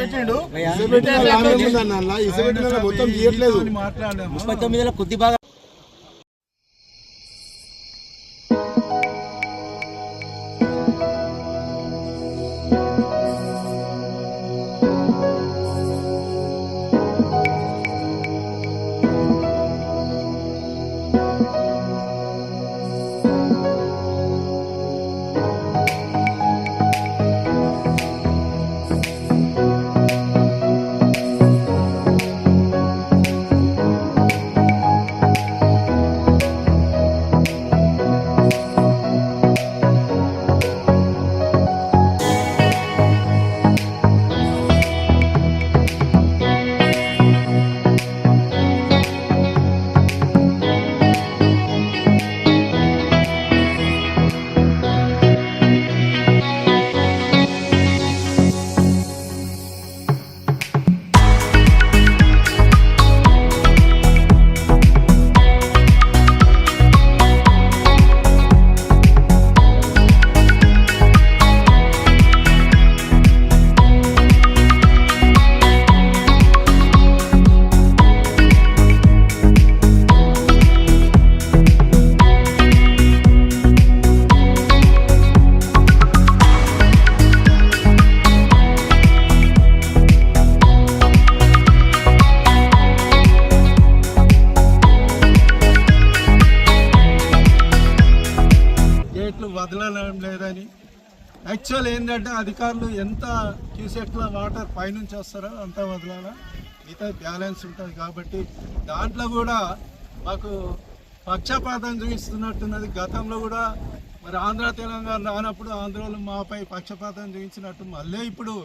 పెట్టిండు మొత్తం చేయట్లేదు. 39 కొద్ది బాగా వదలడం లేదని. యాక్చువల్ ఏంటంటే అధికారులు ఎంత క్యూసెక్ల వాటర్ పైనుంచి వస్తారో అంత వదలాలా, మిగతా బ్యాలెన్స్ ఉంటుంది. కాబట్టి దాంట్లో కూడా మాకు పక్షపాతం చూపిస్తున్నట్టున్నది. గతంలో కూడా మరి ఆంధ్ర తెలంగాణ రానప్పుడు ఆంధ్రలో మాపై పక్షపాతం చూపించినట్టు మళ్ళీ ఇప్పుడు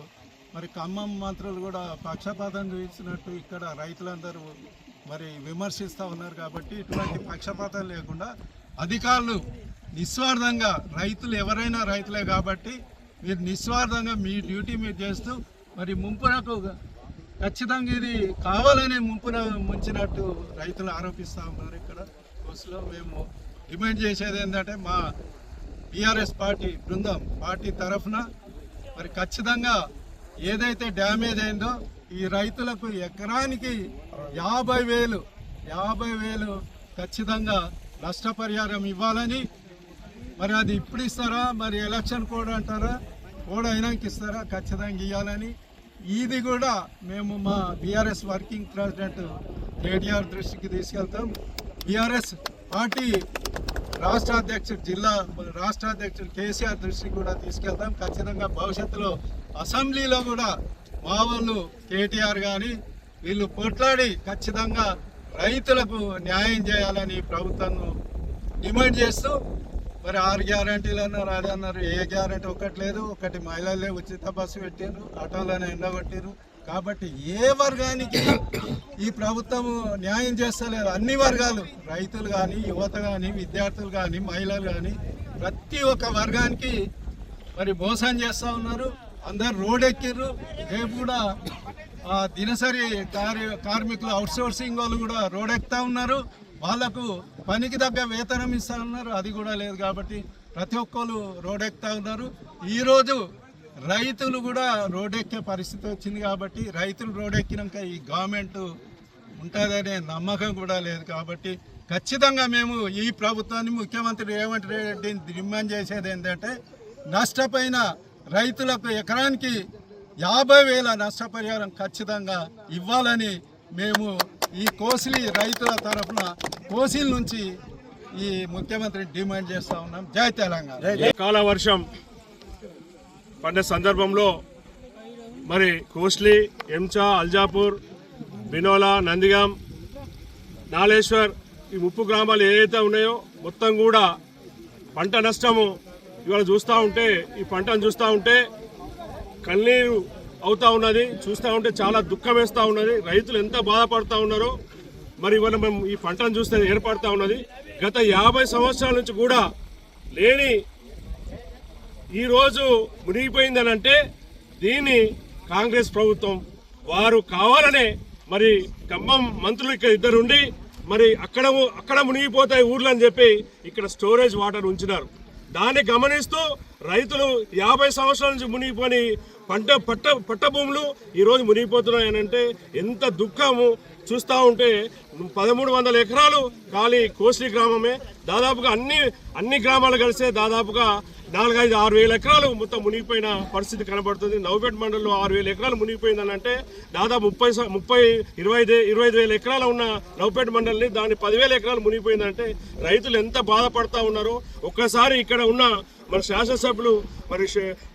మరి ఖమ్మం మంత్రులు కూడా పక్షపాతం చూపించినట్టు ఇక్కడ రైతులందరూ మరి విమర్శిస్తూ ఉన్నారు. కాబట్టి ఇటువంటి పక్షపాతం లేకుండా అధికారులు నిస్వార్థంగా, రైతులు ఎవరైనా రైతులే కాబట్టి మీరు నిస్వార్థంగా మీ డ్యూటీ మీరు చేస్తూ మరి ముంపునకు ఖచ్చితంగా ఇది కావాలని ముంపున ముంచినట్టు రైతులు ఆరోపిస్తూ ఉన్నారు. ఇక్కడ కోర్సులో మేము డిమాండ్ చేసేది ఏంటంటే మా టీఆర్ఎస్ పార్టీ తరఫున మరి ఖచ్చితంగా ఏదైతే డ్యామేజ్ అయిందో ఈ రైతులకు ఎకరానికి 50,000 ఖచ్చితంగా నష్టపరిహారం ఇవ్వాలని, మరి అది ఇప్పుడు ఇస్తారా, మరి ఎలక్షన్ కోడ్ అంటారా, కోడ్ అయినాక ఇస్తారా, ఖచ్చితంగా ఇవ్వాలని ఇది కూడా మేము మా బీఆర్ఎస్ వర్కింగ్ ప్రెసిడెంట్ కేటీఆర్ దృష్టికి తీసుకెళ్తాం. బీఆర్ఎస్ పార్టీ రాష్ట్ర అధ్యక్షుడు కేసీఆర్ దృష్టికి కూడా తీసుకెళ్తాం. ఖచ్చితంగా భవిష్యత్తులో అసెంబ్లీలో కూడా మా వాళ్ళు కేటీఆర్ కానీ వీళ్ళు పోట్లాడి ఖచ్చితంగా రైతులకు న్యాయం చేయాలని ప్రభుత్వాన్ని డిమాండ్ చేస్తూ మరి 6 గ్యారంటీలు అన్నారు, అది అన్నారు. ఏ గ్యారంటీ ఒకటి లేదు. ఒకటి మహిళలే ఉచిత బస్సు పెట్టారు, ఆటోలోనే ఎండగొట్టారు. కాబట్టి ఏ వర్గానికి ఈ ప్రభుత్వం న్యాయం చేస్తలేదు. అన్ని వర్గాలు, రైతులు కానీ, యువత కానీ, విద్యార్థులు కానీ, మహిళలు కానీ, ప్రతి ఒక్క వర్గానికి మరి మోసం చేస్తూ ఉన్నారు. అందరు రోడ్ ఎక్కిర్రు. రేపు కూడా దినసరి కార్మికులు అవుట్సోర్సింగ్ వాళ్ళు కూడా రోడ్ ఎక్కుతూ ఉన్నారు. వాళ్లకు పనికి తగ్గ వేతనం ఇస్తా ఉన్నారు, అది కూడా లేదు. కాబట్టి ప్రతి ఒక్కరు రోడ్ ఎక్కుతూ ఉన్నారు. ఈరోజు రైతులు కూడా రోడ్ ఎక్కే పరిస్థితి వచ్చింది. కాబట్టి రైతులు రోడ్ ఎక్కినాక ఈ గవర్నమెంట్ ఉంటుందనే నమ్మకం కూడా లేదు. కాబట్టి ఖచ్చితంగా మేము ఈ ప్రభుత్వాన్ని, ముఖ్యమంత్రి రేవంత్ రెడ్డిని డిమాండ్ చేసేది ఏంటంటే నష్టపోయిన రైతులకు ఎకరానికి 50,000 నష్టపరిహారం ఖచ్చితంగా ఇవ్వాలని మేము ఈ కోసిలి రైతుల తరఫున కోసిల నుంచి ఈ ముఖ్యమంత్రిని డిమాండ్ చేస్తూ ఉన్నాం. జై తెలంగాణ. కాల వర్షం పడ్డ సందర్భంలో మరి కోస్లీ, ఎంచా, అల్జాపూర్, బినోలా, నందిగాం, నాలేశ్వర్ ఈ 30 గ్రామాలు ఏదైతే ఉన్నాయో మొత్తం కూడా పంట నష్టము ఇవాళ చూస్తూ ఉంటే, ఈ పంటను చూస్తూ ఉంటే కన్నీరు అవుతా ఉన్నది. చూస్తూ ఉంటే చాలా దుఃఖం వేస్తూ ఉన్నది. రైతులు ఎంత బాధపడుతూ ఉన్నారో మరి ఇవాళ మేము ఈ పంటను చూస్తే ఏర్పడుతూ ఉన్నది. గత 50 సంవత్సరాల నుంచి కూడా లేని ఈరోజు మునిగిపోయిందని అంటే దీన్ని కాంగ్రెస్ ప్రభుత్వం వారు కావాలనే మరి ఖమ్మం మంత్రులు ఇక్కడ ఇద్దరుండి మరి అక్కడ మునిగిపోతాయి ఊర్లు అని చెప్పి ఇక్కడ స్టోరేజ్ వాటర్ ఉంచినారు. దాన్ని గమనిస్తూ రైతులు 50 సంవత్సరాల నుంచి మునిగిపోని పట్ట భూములు ఈరోజు మునిగిపోతున్నాయనంటే ఎంత దుఃఖము. చూస్తూ ఉంటే 1300 ఎకరాలు ఖాళీ కోస్లీ గ్రామమే. దాదాపుగా అన్ని గ్రామాలు కలిసే దాదాపుగా 4-5-6 వేల ఎకరాలు మొత్తం మునిగిపోయిన పరిస్థితి కనబడుతుంది. నవపేట మండలంలో 6,000 ఎకరాలు మునిగిపోయిందని అంటే దాదాపు 25 వేల ఎకరాలు ఉన్న నవపేట మండలిని దాని 10,000 ఎకరాలు మునిగిపోయిందంటే రైతులు ఎంత బాధపడతా ఉన్నారో ఒక్కసారి ఇక్కడ ఉన్న మన శాసనసభ్యులు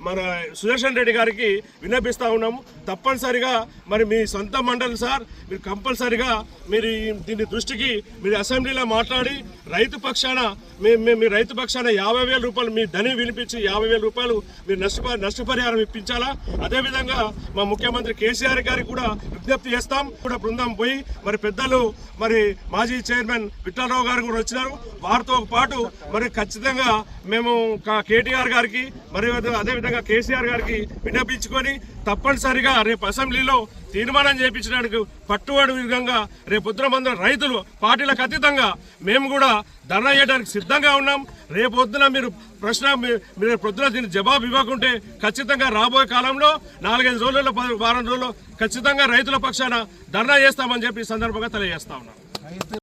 మన సుదర్శన్ రెడ్డి గారికి విన్నపిస్తూ ఉన్నాము. తప్పనిసరిగా మరి మీ సొంత మండలి సార్, మీరు కంపల్సరిగా మీరు దీని దృష్టికి మీరు అసెంబ్లీలో మాట్లాడి రైతు పక్షాన మీ రైతు పక్షాన 50,000 రూపాయలు మీ ధని వినిపించి 50,000 రూపాయలు మీరు నష్టపరిహారం ఇప్పించాలా. అదేవిధంగా మా ముఖ్యమంత్రి కేసీఆర్ గారికి కూడా విజ్ఞప్తి చేస్తాం. కూడా బృందం పోయి మరి పెద్దలు మరి మాజీ చైర్మన్ విఠలరావు గారు కూడా వచ్చినారు. వారితో పాటు మరి ఖచ్చితంగా మేము కేటీఆర్ గారికి మరియు అదేవిధంగా కేసీఆర్ గారికి విన్నపించుకొని తప్పనిసరిగా రేపు అసెంబ్లీలో తీర్మానం చేయించడానికి పట్టుబడి విధంగా రేపొద్దున మంది రైతులు పార్టీలకు అతీతంగా మేము కూడా ధర్నా చేయడానికి సిద్ధంగా ఉన్నాం. రేపొద్దున మీరు పొద్దున దీన్ని జవాబు ఇవ్వకుంటే ఖచ్చితంగా రాబోయే కాలంలో 4-5 రోజుల్లో వారం రోజుల్లో ఖచ్చితంగా రైతుల పక్షాన ధర్నా చేస్తామని చెప్పి ఈ సందర్భంగా తెలియజేస్తా ఉన్నాం.